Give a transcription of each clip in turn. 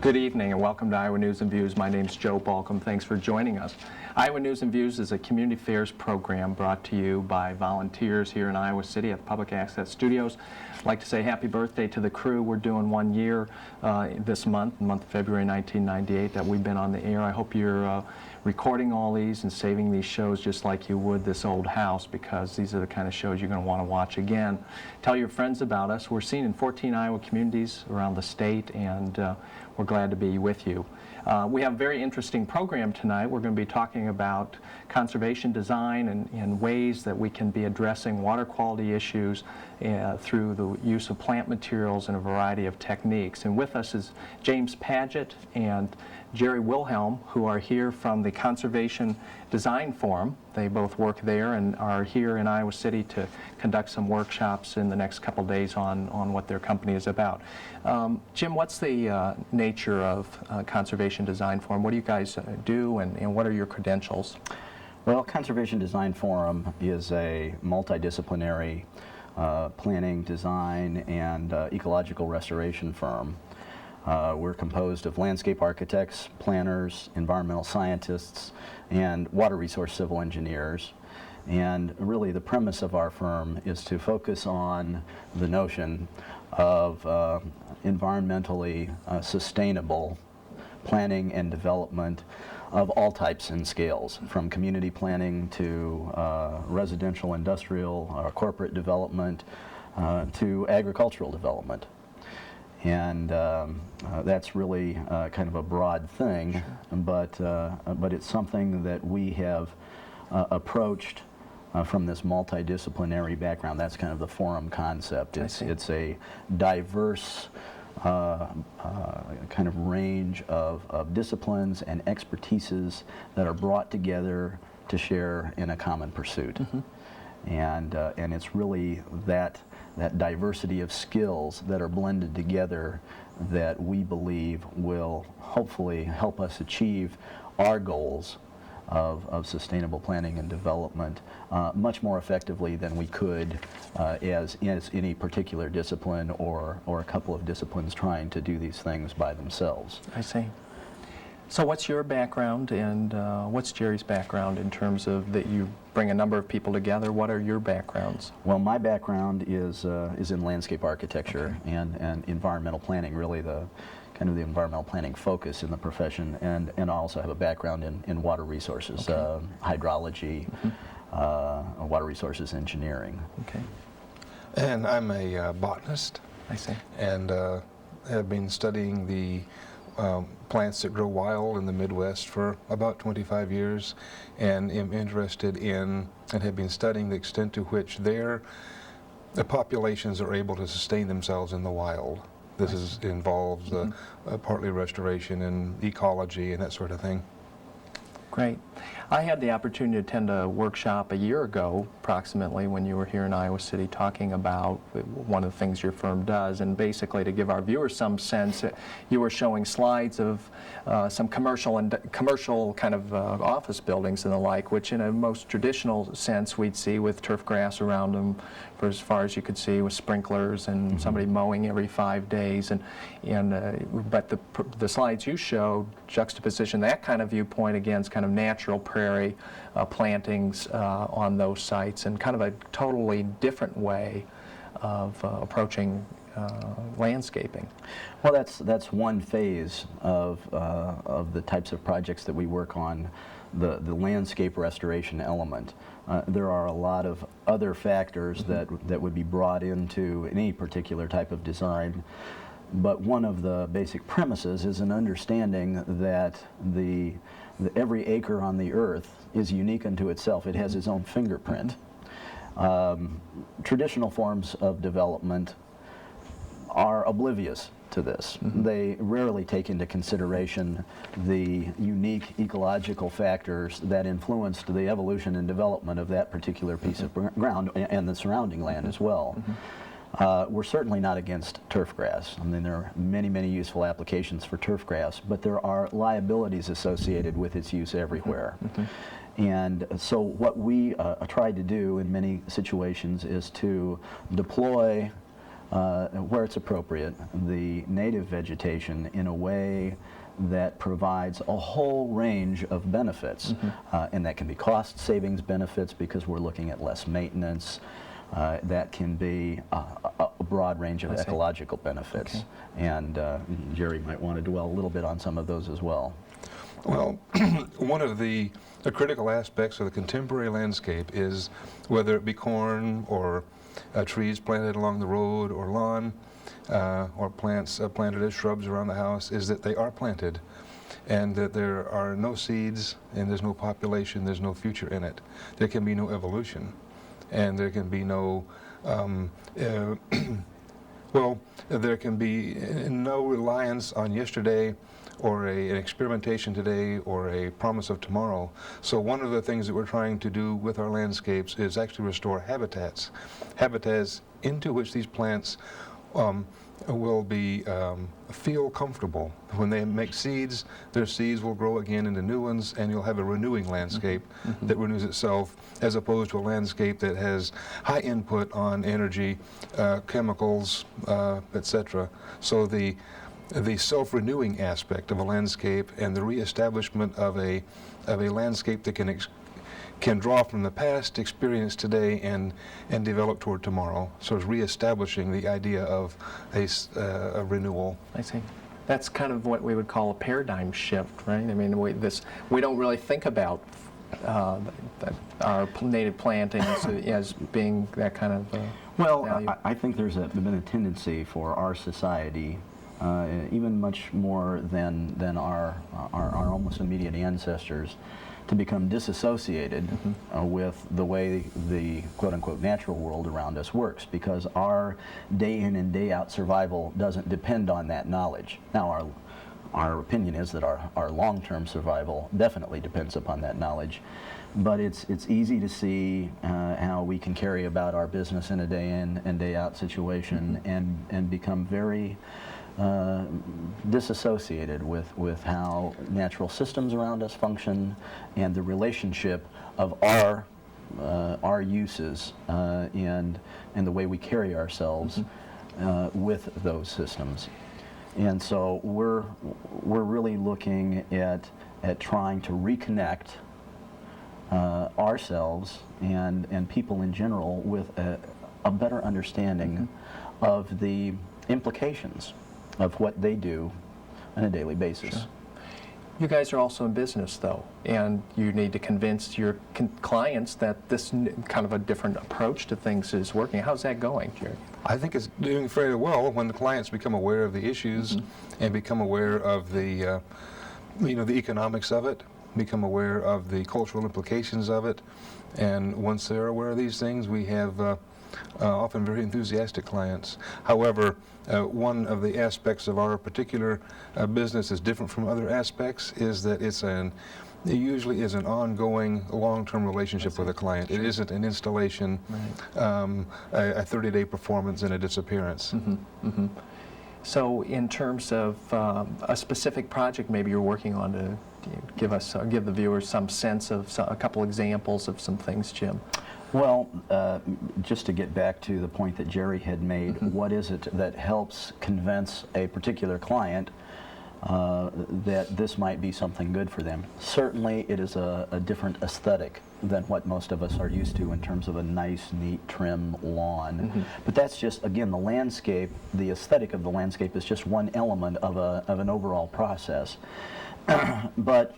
Good evening and welcome to Iowa News and Views. My name's Joe Balcom. Thanks for joining us. Iowa News and Views is a community affairs program brought to you by volunteers here in Iowa City at the Public Access Studios. I'd like to say happy birthday to the crew. We're doing 1 year this month, the month of February 1998, that we've been on the air. I hope you're recording all these and saving these shows just like you would this old house, because these are the kind of shows you're going to want to watch again. Tell your friends about us. We're seen in 14 Iowa communities around the state, and we're glad to be with you. We have a very interesting program tonight. We're going to be talking about conservation design and ways that we can be addressing water quality issues through the use of plant materials and a variety of techniques. And with us is James Patchett and Gerould Wilhelm, who are here from the Conservation Design Forum. They both work there and are here in Iowa City to conduct some workshops in the next couple days on what their company is about. Jim, what's the nature of Conservation Design Forum? What do you guys do, and what are your credentials? Well, Conservation Design Forum is a multidisciplinary planning, design, and ecological restoration firm. We're composed of landscape architects, planners, environmental scientists, and water resource civil engineers. And really the premise of our firm is to focus on the notion of environmentally sustainable planning and development of all types and scales, from community planning to residential, industrial, corporate development, to agricultural development. And that's really kind of a broad thing, but it's something that we have approached from this multidisciplinary background. That's kind of the forum concept. It's a diverse kind of range of disciplines and expertises that are brought together to share in a common pursuit. Mm-hmm. And it's really that diversity of skills that are blended together that we believe will hopefully help us achieve our goals of sustainable planning and development much more effectively than we could as any particular discipline or a couple of disciplines trying to do these things by themselves. I see. So what's your background, and what's Jerry's background in terms of that you bring a number of people together? What are your backgrounds? Well, my background is in landscape architecture, okay, and environmental planning, really the kind of the environmental planning focus in the profession, and I also have a background in water resources, okay, hydrology, mm-hmm, water resources engineering. Okay. And I'm a botanist. I see. And have been studying the plants that grow wild in the Midwest for about 25 years, and am interested in and have been studying the extent to which the populations are able to sustain themselves in the wild. This involves partly restoration and ecology and that sort of thing. Great. I had the opportunity to attend a workshop a year ago, approximately, when you were here in Iowa City talking about one of the things your firm does. And basically, to give our viewers some sense, you were showing slides of some commercial kind of office buildings and the like, which in a most traditional sense we'd see with turf grass around them for as far as you could see, with sprinklers and mm-hmm, somebody mowing every 5 days. But the slides you showed juxtaposition that kind of viewpoint against kind of natural prairie plantings on those sites, and kind of a totally different way of approaching landscaping. Well, that's one phase of the types of projects that we work on, the landscape restoration element. There are a lot of other factors mm-hmm, that would be brought into any particular type of design. But one of the basic premises is an understanding that every acre on the earth is unique unto itself. It has its own fingerprint. Traditional forms of development are oblivious to this. Mm-hmm. They rarely take into consideration the unique ecological factors that influenced the evolution and development of that particular piece mm-hmm, of ground and the surrounding land mm-hmm, as well. Mm-hmm. We're certainly not against turf grass. I mean, there are many, many useful applications for turf grass, but there are liabilities associated with its use everywhere. Mm-hmm. And so what we try to do in many situations is to deploy where it's appropriate, the native vegetation in a way that provides a whole range of benefits. And that can be cost savings benefits because we're looking at less maintenance. That can be a broad range of ecological benefits. Okay. And Jerry might want to dwell a little bit on some of those as well. Well, one of the critical aspects of the contemporary landscape is, whether it be corn or trees planted along the road or lawn, or plants planted as shrubs around the house, is that they are planted, and that there are no seeds, and there's no population, there's no future in it. There can be no evolution, and there can be no well, there can be no reliance on yesterday, or an experimentation today, or a promise of tomorrow. So one of the things that we're trying to do with our landscapes is actually restore habitats into which these plants will be feel comfortable. When they make seeds, their seeds will grow again into new ones, and you'll have a renewing landscape that renews itself, as opposed to a landscape that has high input on energy, chemicals, etc. So the self-renewing aspect of a landscape and the reestablishment of a landscape that can draw from the past, experience today, and develop toward tomorrow. So it's reestablishing the idea of a renewal. I see. That's kind of what we would call a paradigm shift, right? I mean, we don't really think about our native plantings as being that kind of value. I think there's been a tendency for our society, even much more than our almost immediate ancestors, to become disassociated with the way the quote-unquote natural world around us works, because our day in and day out survival doesn't depend on that knowledge. Now, our opinion is that our long-term survival definitely depends upon that knowledge, but it's easy to see how we can carry about our business in a day in and day out situation and become very disassociated with how natural systems around us function and the relationship of our uses and the way we carry ourselves with those systems. And so we're really looking at trying to reconnect ourselves and people in general with a better understanding of the implications of what they do on a daily basis. Sure. You guys are also in business, though, and you need to convince your clients that this kind of a different approach to things is working. How's that going, Jerry? I think it's doing fairly well when the clients become aware of the issues and become aware of the economics of it, become aware of the cultural implications of it, and once they're aware of these things, we have often very enthusiastic clients. However, one of the aspects of our particular business is different from other aspects, is that it usually is an ongoing, long-term relationship with a client. It isn't an installation, a 30-day performance and a disappearance. So in terms of a specific project maybe you're working on, to give the viewers some sense of a couple examples of some things, Jim. Well, just to get back to the point that Jerry had made, what is it that helps convince a particular client that this might be something good for them? Certainly it is a different aesthetic than what most of us are used to in terms of a nice, neat, trim lawn. But that's just, again, the landscape, the aesthetic of the landscape is just one element of an overall process. But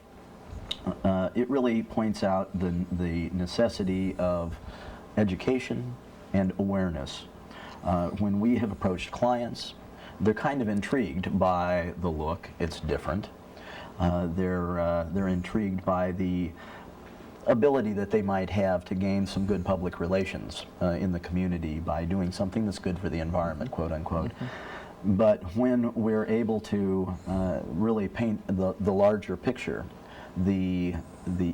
it really points out the necessity of education and awareness. When we have approached clients, they're kind of intrigued by the look. It's different. They're intrigued by the ability that they might have to gain some good public relations in the community by doing something that's good for the environment, quote unquote. But when we're able to really paint the larger picture, the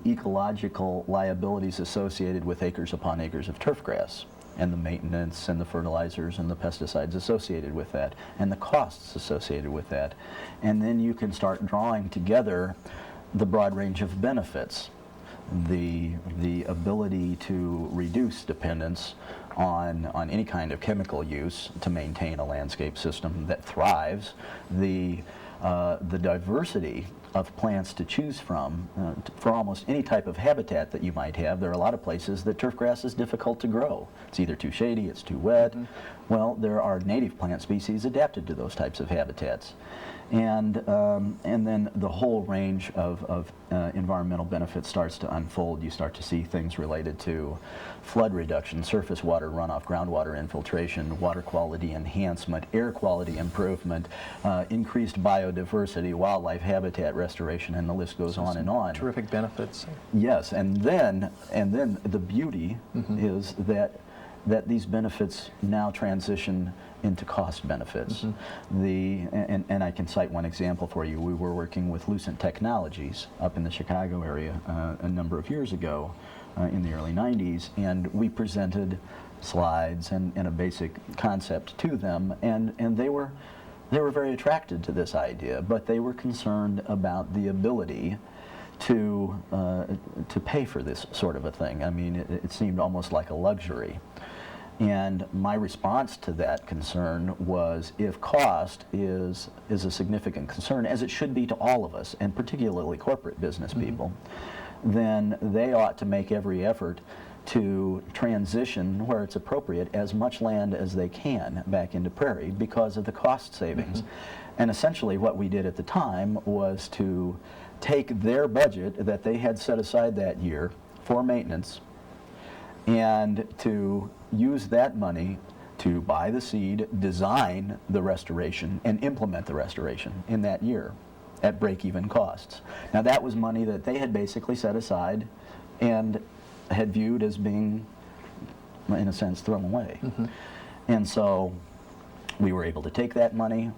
ecological liabilities associated with acres upon acres of turf grass, and the maintenance and the fertilizers and the pesticides associated with that, and the costs associated with that. And then you can start drawing together the broad range of benefits, the ability to reduce dependence on any kind of chemical use to maintain a landscape system that thrives. The diversity of plants to choose from for almost any type of habitat that you might have. There are a lot of places that turf grass is difficult to grow. It's either too shady, it's too wet. Well, there are native plant species adapted to those types of habitats. And then the whole range of environmental benefits starts to unfold. You start to see things related to flood reduction, surface water runoff, groundwater infiltration, water quality enhancement, air quality improvement, increased biodiversity, wildlife habitat restoration, and the list goes on and on. Terrific benefits. Yes, and then the beauty is that these benefits now transition into cost benefits. And I can cite one example for you. We were working with Lucent Technologies up in the Chicago area a number of years ago in the early 90s, and we presented slides and a basic concept to them, and they were very attracted to this idea, but they were concerned about the ability to pay for this sort of a thing. I mean, it seemed almost like a luxury. And my response to that concern was, if cost is a significant concern, as it should be to all of us, and particularly corporate business people, then they ought to make every effort to transition, where it's appropriate, as much land as they can back into prairie because of the cost savings. And essentially what we did at the time was to take their budget that they had set aside that year for maintenance and to use that money to buy the seed, design the restoration, and implement the restoration in that year at break-even costs. Now that was money that they had basically set aside and had viewed as being, in a sense, thrown away. And so we were able to take that money,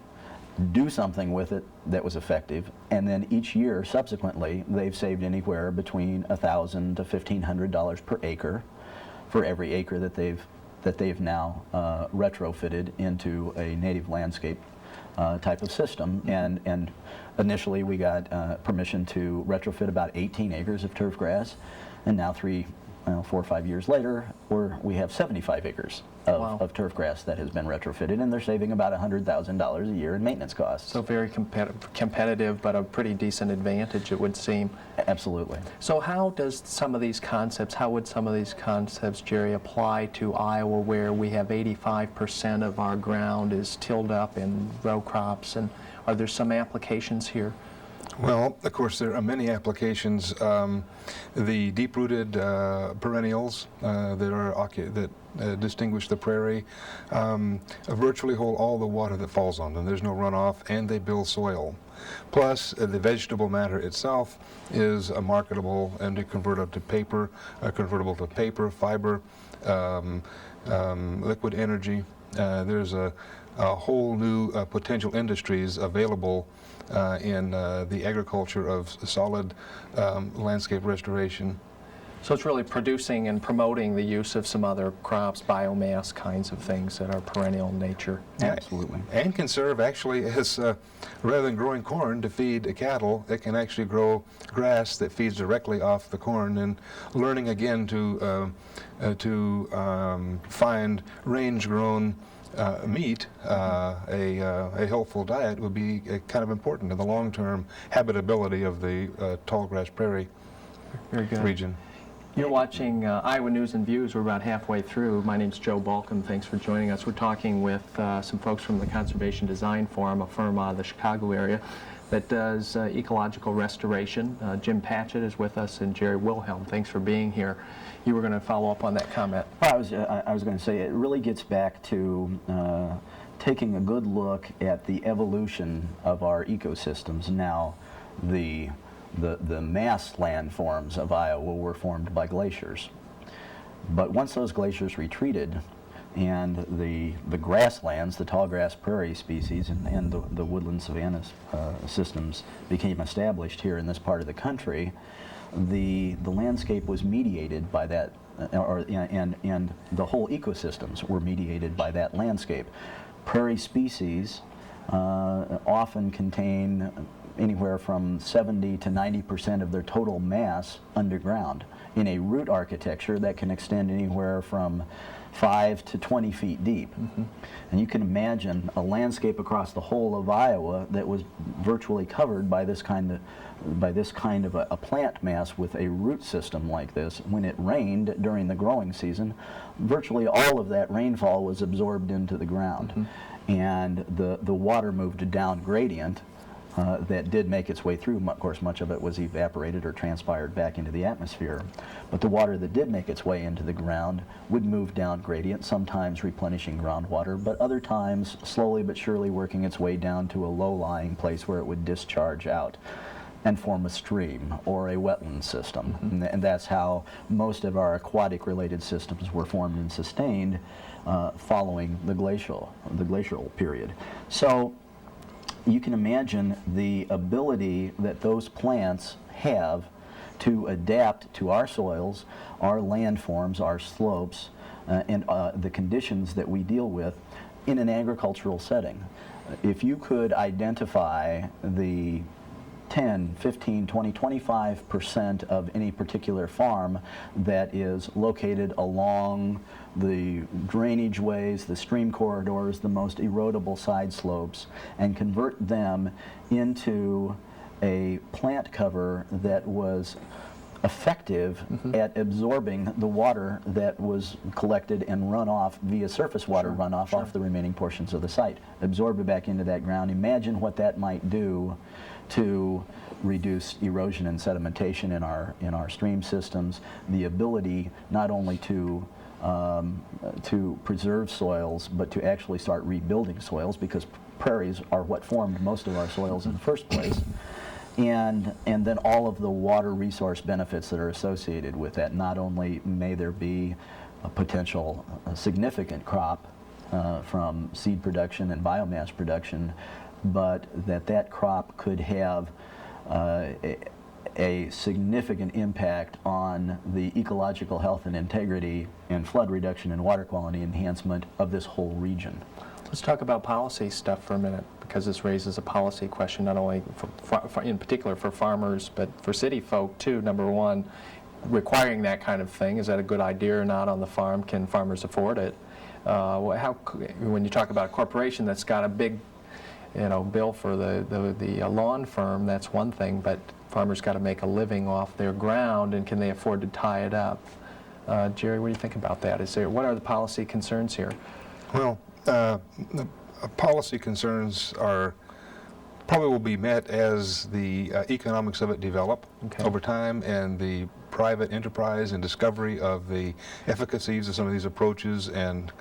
do something with it that was effective, and then each year subsequently they've saved anywhere between $1,000 to $1,500 per acre for every acre that they've now retrofitted into a native landscape type of system. And initially we got permission to retrofit about 18 acres of turf grass, and now 4 or 5 years later, we have 75 acres of turf grass that has been retrofitted, and they're saving about $100,000 a year in maintenance costs. So very competitive, but a pretty decent advantage, it would seem. Absolutely. So how would some of these concepts, Jerry, apply to Iowa, where we have 85% of our ground is tilled up in row crops, and are there some applications here? Well, of course, there are many applications. The deep-rooted perennials that distinguish the prairie virtually hold all the water that falls on them. There's no runoff, and they build soil. Plus, the vegetable matter itself is marketable and convertible to paper, fiber, liquid energy. There's a whole new potential industries available in the agriculture of solid landscape restoration. So it's really producing and promoting the use of some other crops, biomass kinds of things that are perennial in nature. Absolutely. And can serve actually as, rather than growing corn to feed cattle, it can actually grow grass that feeds directly off the corn, and learning again to find range-grown meat, a healthful diet would be kind of important in the long-term habitability of the tall grass prairie region. You're watching Iowa News and Views. We're about halfway through. My name's Joe Balcom. Thanks for joining us. We're talking with some folks from the Conservation Design Forum, a firm out of the Chicago area that does ecological restoration. Jim Patchett is with us, and Jerry Wilhelm. Thanks for being here. You were going to follow up on that comment. I was going to say, it really gets back to taking a good look at the evolution of our ecosystems. Now, the mass landforms of Iowa were formed by glaciers. But once those glaciers retreated, and the grasslands, the tall grass prairie species, and the woodland savanna systems became established here in this part of the country, the landscape was mediated by that, and the whole ecosystems were mediated by that landscape. Prairie species often contain anywhere from 70 to 90% of their total mass underground in a root architecture that can extend anywhere from 5 to 20 feet deep. And you can imagine a landscape across the whole of Iowa that was virtually covered by this kind of a plant mass with a root system like this. When it rained during the growing season, virtually all of that rainfall was absorbed into the ground. And the water moved down gradient that did make its way through. Of course, much of it was evaporated or transpired back into the atmosphere. But the water that did make its way into the ground would move down gradient, sometimes replenishing groundwater, but other times slowly but surely working its way down to a low-lying place where it would discharge out and form a stream or a wetland system. And that's how most of our aquatic-related systems were formed and sustained following the glacial period. So you can imagine the ability that those plants have to adapt to our soils, our landforms, our slopes, and the conditions that we deal with in an agricultural setting. If you could identify the 10, 15, 20, 25% of any particular farm that is located along the drainage ways, the stream corridors, the most erodible side slopes, and convert them into a plant cover that was effective at absorbing the water that was collected and run off via surface water runoff off the remaining portions of the site. Absorb it back into that ground. Imagine what that might do to reduce erosion and sedimentation in our stream systems, the ability not only to preserve soils, but to actually start rebuilding soils, because prairies are what formed most of our soils in the first place. And then all of the water resource benefits that are associated with that. Not only may there be a potential significant crop from seed production and biomass production, but that crop could have a significant impact on the ecological health and integrity and flood reduction and water quality enhancement of this whole region. Let's talk about policy stuff for a minute, because this raises a policy question, not only in particular for farmers, but for city folk too. Number one, requiring that kind of thing, is that a good idea or not on the farm? Can farmers afford it? When you talk about a corporation that's got a big bill for the lawn firm, that's one thing, but farmers got to make a living off their ground, and can they afford to tie it up? Jerry, what do you think about that? What are the policy concerns here? Well, the policy concerns probably will be met as the economics of it develop over time, and the private enterprise and discovery of the efficacies of some of these approaches and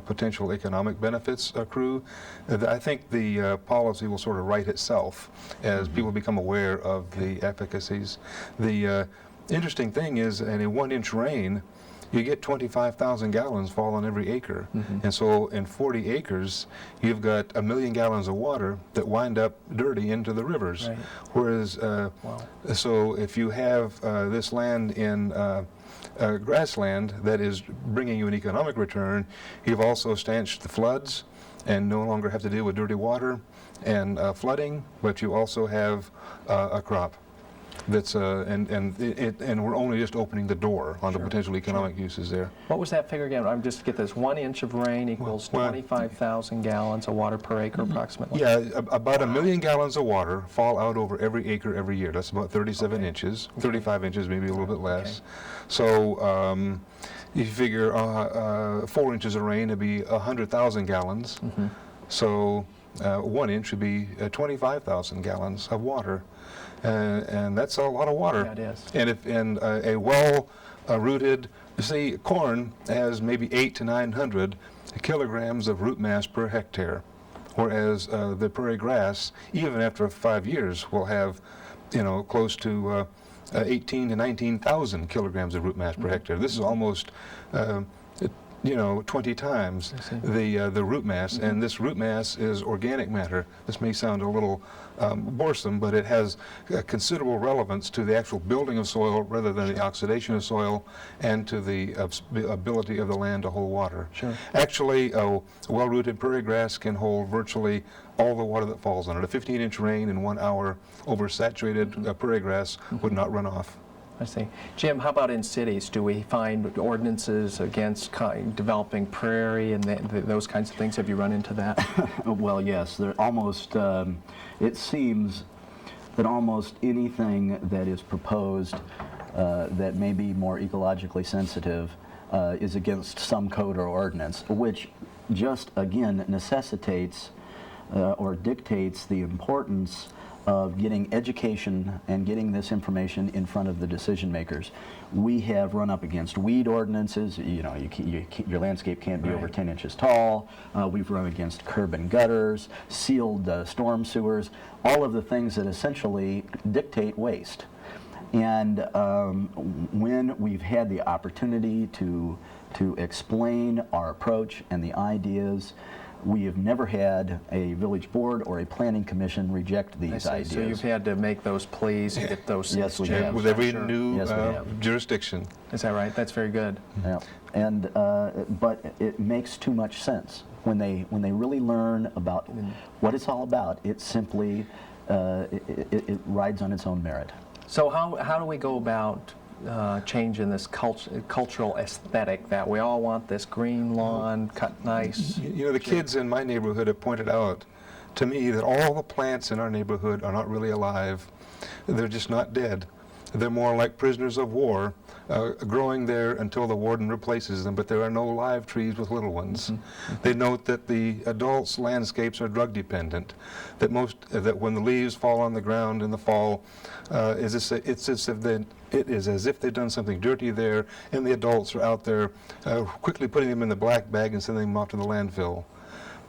potential economic benefits accrue. I think the policy will sort of write itself as people become aware of the efficacies. The interesting thing is, in a 1-inch rain, you get 25,000 gallons fall on every acre. And so in 40 acres, you've got 1 million gallons of water that wind up dirty into the rivers. Right. Whereas, so if you have this land in grassland that is bringing you an economic return, you've also stanched the floods and no longer have to deal with dirty water and flooding, but you also have a crop. That's and we're only just opening the door on the potential economic uses there. What was that figure again? I'm just to get this. 1 inch of rain equals 25,000 gallons of water per acre, approximately. Yeah, about 1 million gallons of water fall out over every acre every year. That's about 37 inches, 35 inches, maybe a little bit less. So you figure 4 inches of rain would be 100,000 gallons. So 1 inch would be 25,000 gallons of water. And that's a lot of water. Yeah, it is. And a well-rooted, see, corn has maybe 800 to 900 kilograms of root mass per hectare, whereas the prairie grass, even after 5 years, will have, close to 18 to 19,000 kilograms of root mass per hectare. This is almost 20 times the root mass, and this root mass is organic matter. This may sound a little boresome, but it has considerable relevance to the actual building of soil rather than the oxidation of soil, and to the ability of the land to hold water. Actually, a well-rooted prairie grass can hold virtually all the water that falls on it. A 15-inch rain in 1 hour over saturated prairie grass would not run off. I see. Jim, how about in cities? Do we find ordinances against developing prairie and those kinds of things? Have you run into that? Well, yes. They're almost. It seems that almost anything that is proposed that may be more ecologically sensitive is against some code or ordinance, which just again necessitates or dictates the importance of getting education and getting this information in front of the decision makers. We have run up against weed ordinances. You know, your landscape can't be over 10 inches tall. We've run against curb and gutters, sealed storm sewers, all of the things that essentially dictate waste. And when we've had the opportunity to explain our approach and the ideas, we have never had a village board or a planning commission reject these ideas. So you've had to make those pleas and get those Yes, we have. With every Sure. new Yes, we have. jurisdiction. Is that right? That's very good. Yeah. And but it makes too much sense when they really learn about what it's all about. It simply it rides on its own merit. So how do we go about changing this cultural aesthetic that we all want this green lawn, cut nice? You know, the kids in my neighborhood have pointed out to me that all the plants in our neighborhood are not really alive. They're just not dead. They're more like prisoners of war, growing there until the warden replaces them, but there are no live trees with little ones. They note that the adults' landscapes are drug dependent, that when the leaves fall on the ground in the fall, it is as if they've done something dirty there, and the adults are out there quickly putting them in the black bag and sending them off to the landfill.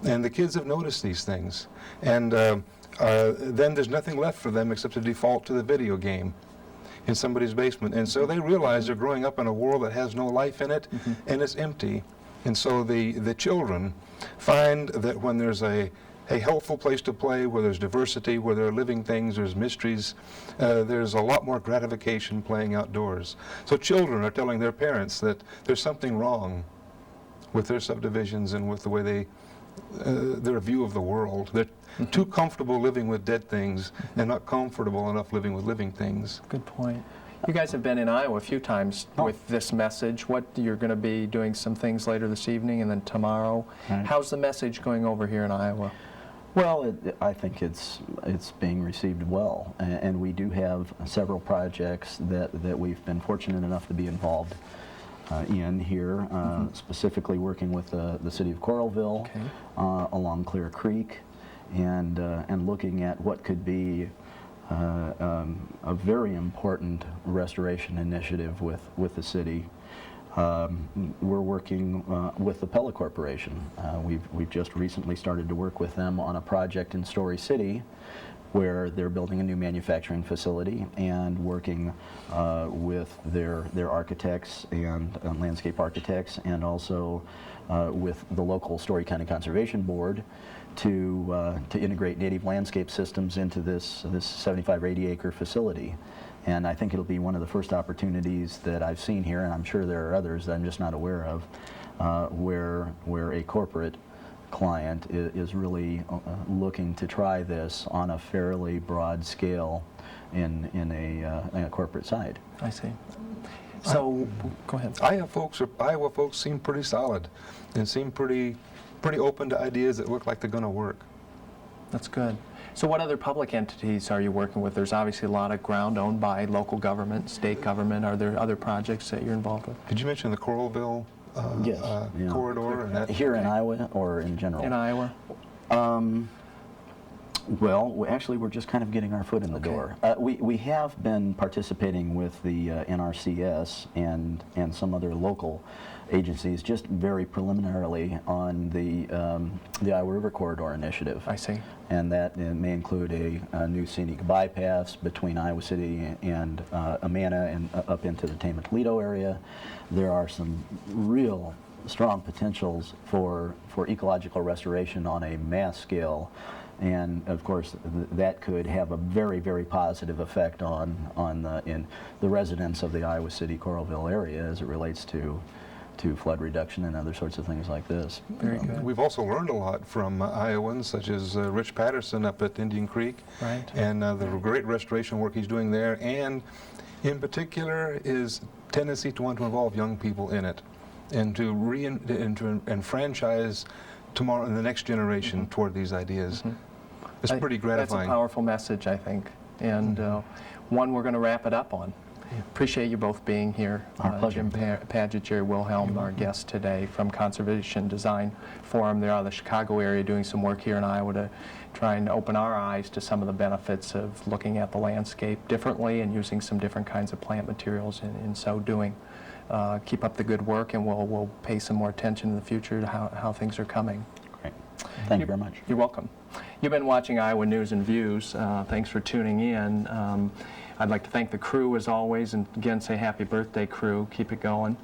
And the kids have noticed these things. And then there's nothing left for them except to default to the video game in somebody's basement. And so they realize they're growing up in a world that has no life in it, and it's empty. And so the children find that when there's a helpful place to play, where there's diversity, where there are living things, there's mysteries, there's a lot more gratification playing outdoors. So children are telling their parents that there's something wrong with their subdivisions and with the way their view of the world. They're too comfortable living with dead things and not comfortable enough living with living things. Good point. You guys have been in Iowa a few times with this message. You're going to be doing some things later this evening and then tomorrow. Right. How's the message going over here in Iowa? Well, I think it's being received well, and we do have several projects that we've been fortunate enough to be involved in here, specifically working with the city of Coralville along Clear Creek, and looking at what could be a very important restoration initiative with the city. We're working with the Pella Corporation. We've just recently started to work with them on a project in Story City where they're building a new manufacturing facility and working with their architects and landscape architects, and also with the local Story County Conservation Board to integrate native landscape systems into this 75 or 80 acre facility. And I think it'll be one of the first opportunities that I've seen here, and I'm sure there are others that I'm just not aware of, where a corporate client is really looking to try this on a fairly broad scale in a corporate side. I see. So, go ahead. Iowa folks seem pretty solid and seem pretty open to ideas that look like they're going to work. That's good. So what other public entities are you working with? There's obviously a lot of ground owned by local government, state government. Are there other projects that you're involved with? Did you mention the Coralville Yes, yeah. corridor? And that? Here in Iowa or in general? In Iowa? Well, actually, we're just kind of getting our foot in the door. We have been participating with the NRCS and some other local agencies, just very preliminarily on the Iowa River Corridor Initiative. I see. And that may include a new scenic bypass between Iowa City and Amana and up into the Tama-Toledo area. There are some real strong potentials for ecological restoration on a mass scale. And of course, that could have a very, very positive effect on the residents of the Iowa City Coralville area as it relates to flood reduction and other sorts of things like this. Very good. We've also learned a lot from Iowans, such as Rich Patterson up at Indian Creek, Right. and the great restoration work he's doing there. And In particular is tendency to want to involve young people in it and to enfranchise tomorrow and the next generation toward these ideas. It's pretty gratifying. That's a powerful message, I think, and one we're going to wrap it up on. Appreciate you both being here. Our pleasure. Jim Patchett, Jerry Wilhelm, our guests today from Conservation Design Forum. They're out of the Chicago area doing some work here in Iowa to try and open our eyes to some of the benefits of looking at the landscape differently and using some different kinds of plant materials in so doing. Keep up the good work, and we'll pay some more attention in the future to how things are coming. Great. Thank you very much. You're welcome. You've been watching Iowa News and Views. Thanks for tuning in. I'd like to thank the crew as always, and again say happy birthday, crew. Keep it going.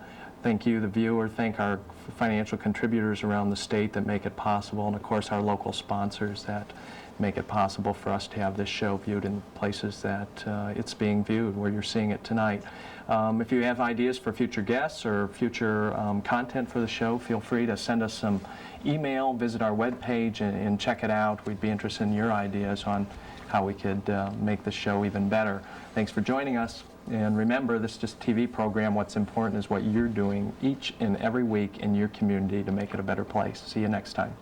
Thank you, the viewer. Thank our financial contributors around the state that make it possible, and of course our local sponsors that make it possible for us to have this show viewed in places that it's being viewed, where you're seeing it tonight. If you have ideas for future guests or future content for the show, feel free to send us some email, visit our webpage, and check it out. We'd be interested in your ideas on how we could make the show even better. Thanks for joining us. And remember, this is just a TV program. What's important is what you're doing each and every week in your community to make it a better place. See you next time.